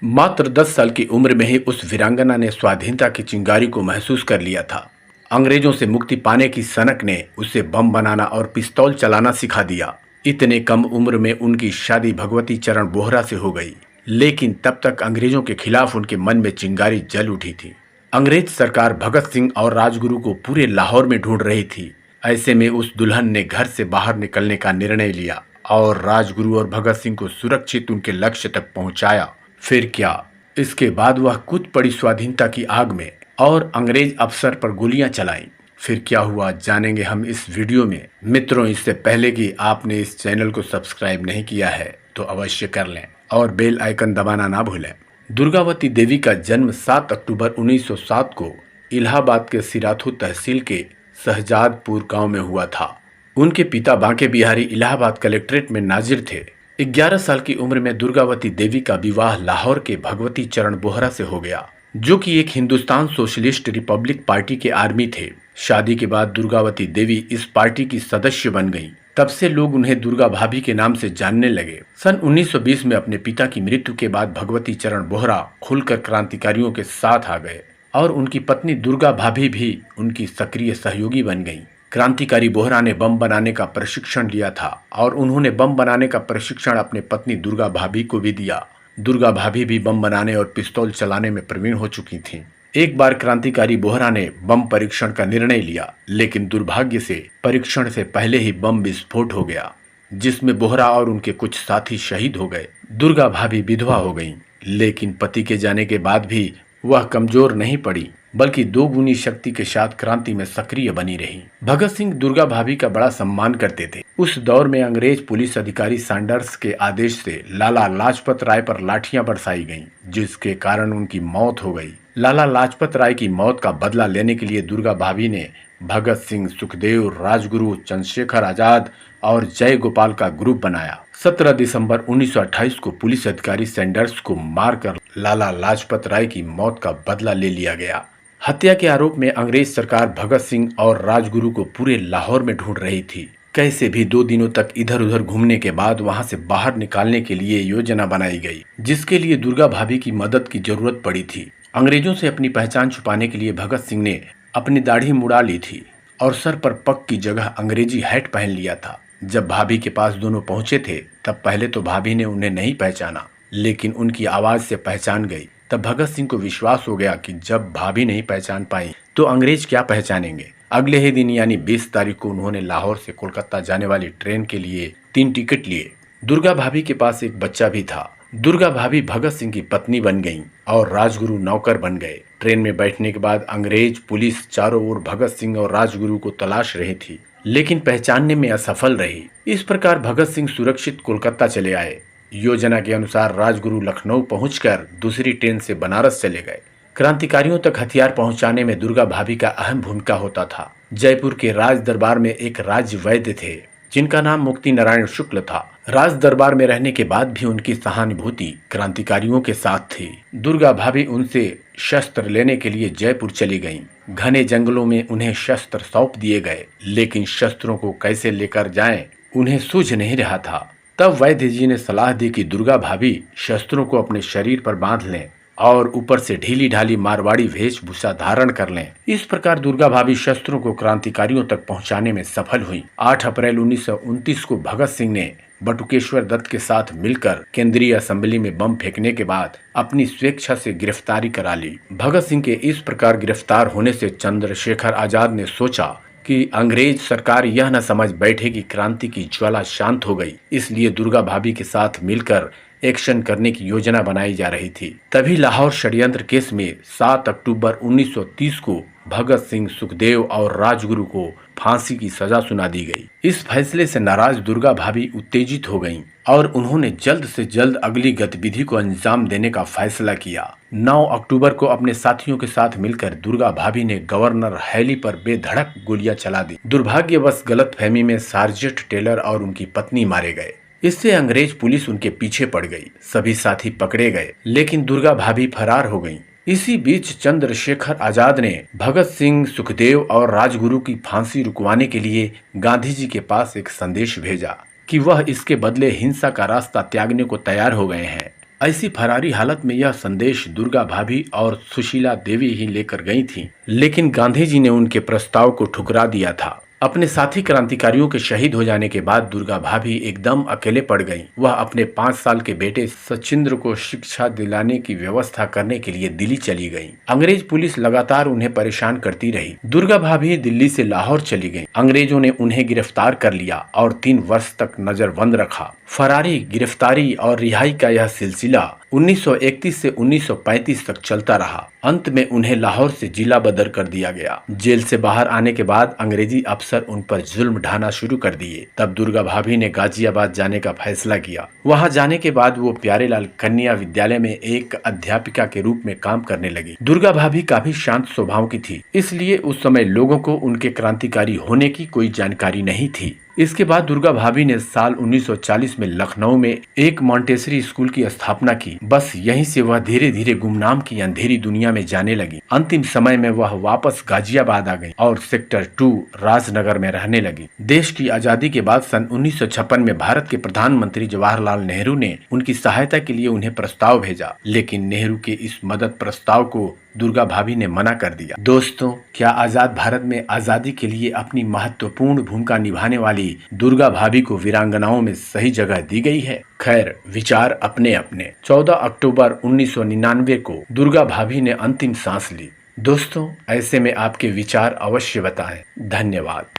मात्र 10 साल की उम्र में ही उस वीरांगना ने स्वाधीनता की चिंगारी को महसूस कर लिया था। अंग्रेजों से मुक्ति पाने की सनक ने उसे बम बनाना और पिस्तौल चलाना सिखा दिया। इतने कम उम्र में उनकी शादी भगवती चरण बोहरा से हो गई, लेकिन तब तक अंग्रेजों के खिलाफ उनके मन में चिंगारी जल उठी थी। अंग्रेज सरकार भगत सिंह और राजगुरु को पूरे लाहौर में ढूंढ रही थी। ऐसे में उस दुल्हन ने घर से बाहर निकलने का निर्णय लिया और राजगुरु और भगत सिंह को सुरक्षित उनके लक्ष्य तक पहुंचाया। फिर क्या, इसके बाद वह कूद पड़ी स्वाधीनता की आग में और अंग्रेज अफसर पर गोलियां चलाईं। फिर क्या हुआ जानेंगे हम इस वीडियो में। मित्रों, इससे पहले कि आपने इस चैनल को सब्सक्राइब नहीं किया है तो अवश्य कर लें और बेल आइकन दबाना ना भूलें। दुर्गावती देवी का जन्म 7 अक्टूबर 1907 को इलाहाबाद के सिराथू तहसील के शहजादपुर गांव में हुआ था। उनके पिता बांके बिहारी इलाहाबाद कलेक्ट्रेट में नाजिर थे। 11 साल की उम्र में दुर्गावती देवी का विवाह लाहौर के भगवती चरण बोहरा से हो गया, जो कि एक हिंदुस्तान सोशलिस्ट रिपब्लिक पार्टी के आर्मी थे। शादी के बाद दुर्गावती देवी इस पार्टी की सदस्य बन गईं। तब से लोग उन्हें दुर्गा भाभी के नाम से जानने लगे। सन 1920 में अपने पिता की मृत्यु के बाद भगवती चरण बोहरा खुलकर क्रांतिकारियों के साथ आ गए और उनकी पत्नी दुर्गा भाभी भी उनकी सक्रिय सहयोगी बन गईं। क्रांतिकारी बोहरा ने बम बनाने का प्रशिक्षण लिया था और उन्होंने बम बनाने का प्रशिक्षण अपने पत्नी दुर्गा भाभी को भी दिया। दुर्गा भाभी भी बम बनाने और पिस्तौल चलाने में प्रवीण हो चुकी थीं। एक बार क्रांतिकारी बोहरा ने बम परीक्षण का निर्णय लिया, लेकिन दुर्भाग्य से परीक्षण से पहले ही बम विस्फोट हो गया, जिसमें बोहरा और उनके कुछ साथी शहीद हो गए। दुर्गा भाभी विधवा हो गईं, लेकिन पति के जाने के बाद भी वह कमजोर नहीं पड़ी, बल्कि दोगुनी शक्ति के साथ क्रांति में सक्रिय बनी रही। भगत सिंह दुर्गा भाभी का बड़ा सम्मान करते थे। उस दौर में अंग्रेज पुलिस अधिकारी सैंडर्स के आदेश से लाला लाजपत राय पर लाठियां बरसाई गईं, जिसके कारण उनकी मौत हो गई। लाला लाजपत राय की मौत का बदला लेने के लिए दुर्गा भाभी ने भगत सिंह, सुखदेव, राजगुरु, चंद्रशेखर आजाद और जय गोपाल का ग्रुप बनाया। 17 दिसंबर 1928 को पुलिस अधिकारी सैंडर्स को मारकर लाला लाजपत राय की मौत का बदला ले लिया गया। हत्या के आरोप में अंग्रेज सरकार भगत सिंह और राजगुरु को पूरे लाहौर में ढूंढ रही थी। कैसे भी 2 दिनों तक इधर उधर घूमने के बाद वहां से बाहर निकालने के लिए योजना बनाई गई, जिसके लिए दुर्गा भाभी की मदद की जरूरत पड़ी थी। अंग्रेजों से अपनी पहचान छुपाने के लिए भगत सिंह ने अपनी दाढ़ी मुड़ा ली थी और सर पर पग की जगह अंग्रेजी हैट पहन लिया था। जब भाभी के पास दोनों पहुंचे थे, तब पहले तो भाभी ने उन्हें नहीं पहचाना, लेकिन उनकी आवाज से पहचान गई। तब भगत सिंह को विश्वास हो गया कि जब भाभी नहीं पहचान पाई तो अंग्रेज क्या पहचानेंगे। अगले ही दिन यानी 20 तारीख को उन्होंने लाहौर से कोलकाता जाने वाली ट्रेन के लिए 3 टिकट लिए। दुर्गा भाभी के पास एक बच्चा भी था। दुर्गा भाभी भगत सिंह की पत्नी बन गईं और राजगुरु नौकर बन गए। ट्रेन में बैठने के बाद अंग्रेज पुलिस चारों ओर भगत सिंह और राजगुरु को तलाश रही थी, लेकिन पहचानने में असफल रही। इस प्रकार भगत सिंह सुरक्षित कोलकाता चले आए। योजना के अनुसार राजगुरु लखनऊ पहुंचकर दूसरी ट्रेन से बनारस चले गए। क्रांतिकारियों तक हथियार पहुंचाने में दुर्गा भाभी का अहम भूमिका होता था। जयपुर के राज दरबार में एक राज्य वैद्य थे, जिनका नाम मुक्ति नारायण शुक्ल था। राज दरबार में रहने के बाद भी उनकी सहानुभूति क्रांतिकारियों के साथ थी। दुर्गा भाभी उनसे शस्त्र लेने के लिए जयपुर चली गईं। घने जंगलों में उन्हें शस्त्र सौंप दिए गए, लेकिन शस्त्रों को कैसे लेकर जाएं, उन्हें सूझ नहीं रहा था। तब वैद्य जी ने सलाह दी कि दुर्गा भाभी शस्त्रों को अपने शरीर पर बांध लें और ऊपर से ढीली ढाली मारवाड़ी वेशभूषा धारण कर लें। इस प्रकार दुर्गा भाभी शस्त्रों को क्रांतिकारियों तक पहुंचाने में सफल हुई। 8 अप्रैल 1929 को भगत सिंह ने बटुकेश्वर दत्त के साथ मिलकर केंद्रीय असेंबली में बम फेंकने के बाद अपनी स्वेच्छा से गिरफ्तारी करा ली। भगत सिंह के इस प्रकार गिरफ्तार होने से चंद्रशेखर आजाद ने सोचा कि अंग्रेज सरकार यह न समझ बैठे कि क्रांति की ज्वाला शांत हो गई, इसलिए दुर्गा भाभी के साथ मिलकर एक्शन करने की योजना बनाई जा रही थी। तभी लाहौर षड्यंत्र केस में 7 अक्टूबर 1930 को भगत सिंह, सुखदेव और राजगुरु को फांसी की सजा सुना दी गई। इस फैसले से नाराज दुर्गा भाभी उत्तेजित हो गईं और उन्होंने जल्द से जल्द अगली गतिविधि को अंजाम देने का फैसला किया। 9 अक्टूबर को अपने साथियों के साथ मिलकर दुर्गा भाभी ने गवर्नर हैली पर बेधड़क गोलियां चला दी। दुर्भाग्यवश गलतफहमी में सार्जेंट टेलर और उनकी पत्नी मारे गए। इससे अंग्रेज पुलिस उनके पीछे पड़ गई। सभी साथी पकड़े गए, लेकिन दुर्गा भाभी फरार हो गईं। इसी बीच चंद्रशेखर आजाद ने भगत सिंह, सुखदेव और राजगुरु की फांसी रुकवाने के लिए गांधी जी के पास एक संदेश भेजा कि वह इसके बदले हिंसा का रास्ता त्यागने को तैयार हो गए हैं। ऐसी फरारी हालत में यह संदेश दुर्गा भाभी और सुशीला देवी ही लेकर गई थीं, लेकिन गांधी जी ने उनके प्रस्ताव को ठुकरा दिया था। अपने साथी क्रांतिकारियों के शहीद हो जाने के बाद दुर्गा भाभी एकदम अकेले पड़ गईं। वह अपने 5 साल के बेटे सचिंद्र को शिक्षा दिलाने की व्यवस्था करने के लिए दिल्ली चली गईं। अंग्रेज पुलिस लगातार उन्हें परेशान करती रही। दुर्गा भाभी दिल्ली से लाहौर चली गईं। अंग्रेजों ने उन्हें गिरफ्तार कर लिया और 3 वर्ष तक नजरबंद रखा। फरारी, गिरफ्तारी और रिहाई का यह सिलसिला 1931 से 1935 तक चलता रहा। अंत में उन्हें लाहौर से जिला बदर कर दिया गया। जेल से बाहर आने के बाद अंग्रेजी अफसर उन पर जुल्म ढाना शुरू कर दिए। तब दुर्गा भाभी ने गाजियाबाद जाने का फैसला किया। वहां जाने के बाद वो प्यारेलाल कन्या विद्यालय में एक अध्यापिका के रूप में काम करने लगी। दुर्गा भाभी काफी शांत स्वभाव की थी, इसलिए उस समय लोगों को उनके क्रांतिकारी होने की कोई जानकारी नहीं थी। इसके बाद दुर्गा भाभी ने साल 1940 में लखनऊ में एक मॉन्टेसरी स्कूल की स्थापना की। बस यहीं से वह धीरे धीरे गुमनाम की अंधेरी दुनिया में जाने लगी। अंतिम समय में वह वापस गाजियाबाद आ गई और सेक्टर 2 राजनगर में रहने लगी। देश की आजादी के बाद सन 1956 में भारत के प्रधानमंत्री जवाहरलाल नेहरू ने उनकी सहायता के लिए उन्हें प्रस्ताव भेजा, लेकिन नेहरू के इस मदद प्रस्ताव को दुर्गा भाभी ने मना कर दिया। दोस्तों, क्या आजाद भारत में आजादी के लिए अपनी महत्वपूर्ण भूमिका निभाने वाली दुर्गा भाभी को वीरांगनाओं में सही जगह दी गई है? खैर, विचार अपने अपने। 14 अक्टूबर 1999 को दुर्गा भाभी ने अंतिम सांस ली। दोस्तों, ऐसे में आपके विचार अवश्य बताएं। धन्यवाद।